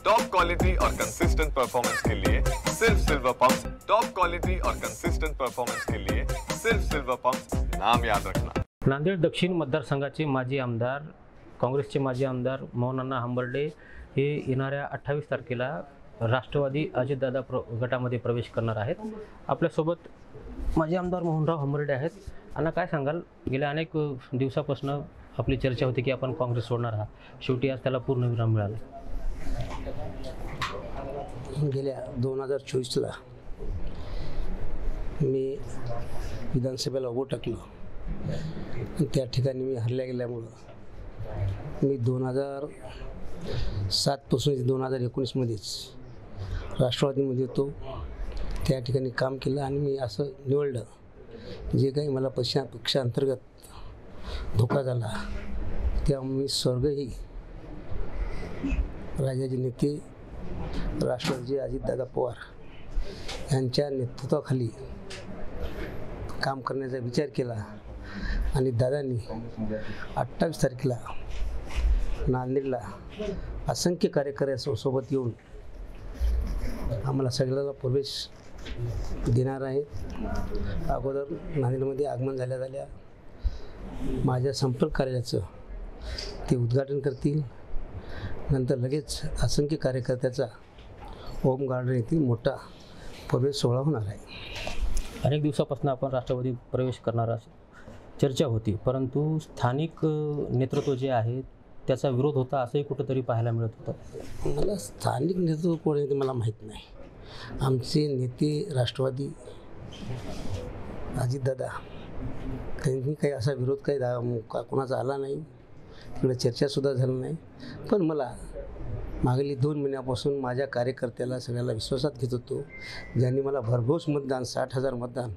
Top quality और consistent performance के लिए सिर्फ सिल्वर पंप्स। टॉप क्वालिटी और कंसिस्टेंट परफॉर्मेंस के लिए सिर्फ सिल्वर पंप्स, नाम याद रखना। नांदेड दक्षिण मतदारसंघाचे माजी आमदार, काँग्रेसचे माजी आमदार मोहनअण्णा हंबर्डे हे येणाऱ्या 28 तारखेला राष्ट्रवादी अजितदादा गटामध्ये प्रवेश करणार आहेत। आपल्यासोबत माजी आमदार मोहनराव हंबर्डे आहेत। आणि काय सांगाल, गेल्या अनेक दिवसापासून आपली चर्चा होती की आपण काँग्रेस सोडणार आहात, शेवटी आज त्याला पूर्णविराम मिळाला। गेल्या 2024ला मी विधानसभेला उभं टाकलं। त्या ठिकाणी मी हरल्या गेल्यामुळं मी 2007 पासून 2019मध्येच राष्ट्रवादीमध्ये होतो। त्या ठिकाणी काम केलं आणि मी असं निवडलं, जे काही मला पक्षांतर्गत धोका झाला त्यामुळे मी स्वर्गही राज्याचे नेते राष्ट्रवादीचे अजितदादा पवार यांच्या नेतृत्वाखाली काम करण्याचा विचार केला। आणि दादांनी 28 तारखेला नांदेडला असंख्य कार्यकर्त्यांसोबत येऊन आम्हाला सगळ्याला प्रवेश देणार आहेत। अगोदर नांदेडमध्ये आगमन झाल्या माझ्या संपर्क कार्यालयाचं ते उद्घाटन करतील। नंतर लगेच असंख्य कार्यकर्त्याचा होम गार्डन येथील मोठा प्रवेश सोहळा होणार आहे। अनेक दिवसापासून आपण राष्ट्रवादी प्रवेश करणार चर्चा होती, परंतु स्थानिक नेतृत्व जे आहे त्याचा विरोध होता असंही कुठंतरी पाहायला मिळत होतं। मला स्थानिक नेतृत्व कोण आहे ते मला माहीत नाही। आमचे नेते राष्ट्रवादी अजितदादा त्यांनी काही असा विरोध काही कोणाचा आला नाही, तिकडे चर्चासुद्धा झाली नाही। पण मला मागील 2 महिन्यापासून माझ्या कार्यकर्त्याला सगळ्याला विश्वासात घेत होतो, ज्यांनी मला भरघोस मतदान 60,000 मतदान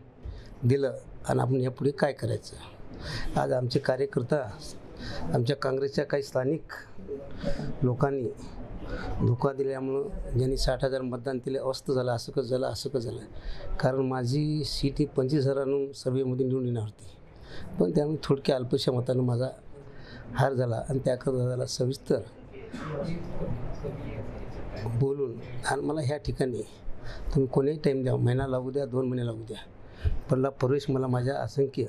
दिलं। आणि आपण यापुढे काय करायचं, आज आमचे कार्यकर्ता आमच्या काँग्रेसच्या काही स्थानिक लोकांनी धोका दिल्यामुळं ज्यांनी 60,000 मतदान दिले, अवस्थ झालं, असं कसं झालं, असं कसं झालं। कारण माझी सीट ही 25,000 सर्वेमध्ये निवडून येणार होती, पण त्यामुळे थोडक्या अल्पशा मतानं माझा हार झाला। आणि त्याकरता दादाला सविस्तर बोलून आणि मला ह्या ठिकाणी तुम्ही कोणीही टाईम द्या, महिना लागू द्या, 2 महिने लागू द्या, पहिला प्रवेश मला माझ्या असंख्य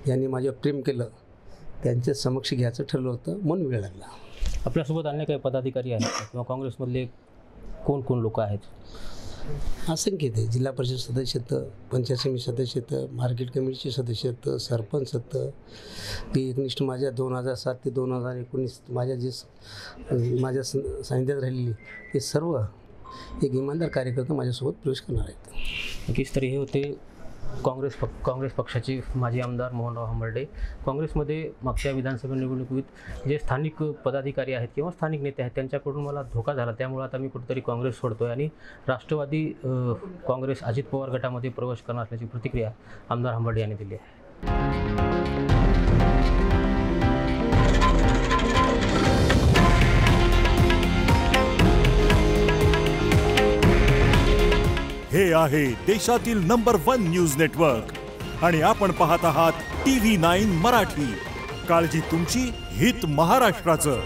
यांनी माझ्यावर प्रेम केलं त्यांच्या समक्ष घ्यायचं ठरलं होतं, म्हणून वेळ लागला। आपल्यासोबत अन्य काही पदाधिकारी आहेत किंवा काँग्रेसमधले कोण लोक आहेत? असंख्य आहेत, जिल्हा परिषद सदस्य आहेत, पंचायत समिती सदस्य आहेत, मार्केट कमिटीचे सदस्य आहेत, सरपंच आहेत। ते एकनिष्ठ माझ्या 2007 ते 2019 माझ्या सानिध्यात राहिलेली ते सर्व एक इमानदार कार्यकर्ते माझ्यासोबत प्रवेश करणार आहेत। नक्कीच तरी हे होते काँग्रेस पक्षाचे माजी आमदार मोहनराव हंबर्डे। काँग्रेसमध्ये मागच्या विधानसभा निवडणुकीत जे स्थानिक पदाधिकारी आहेत किंवा स्थानिक नेते आहेत त्यांच्याकडून मला धोका झाला, त्यामुळे आता मी कुठेतरी काँग्रेस सोडतोय आणि राष्ट्रवादी काँग्रेस अजित पवार गटामध्ये प्रवेश करणार असल्याची प्रतिक्रिया आमदार हंबर्डे यांनी दिली आहे। हे आहे देशातील नंबर 1 न्यूज नेटवर्क आणि आपण पाहत आहात TV9 मराठी। काळजी तुमची, हित महाराष्ट्राचं।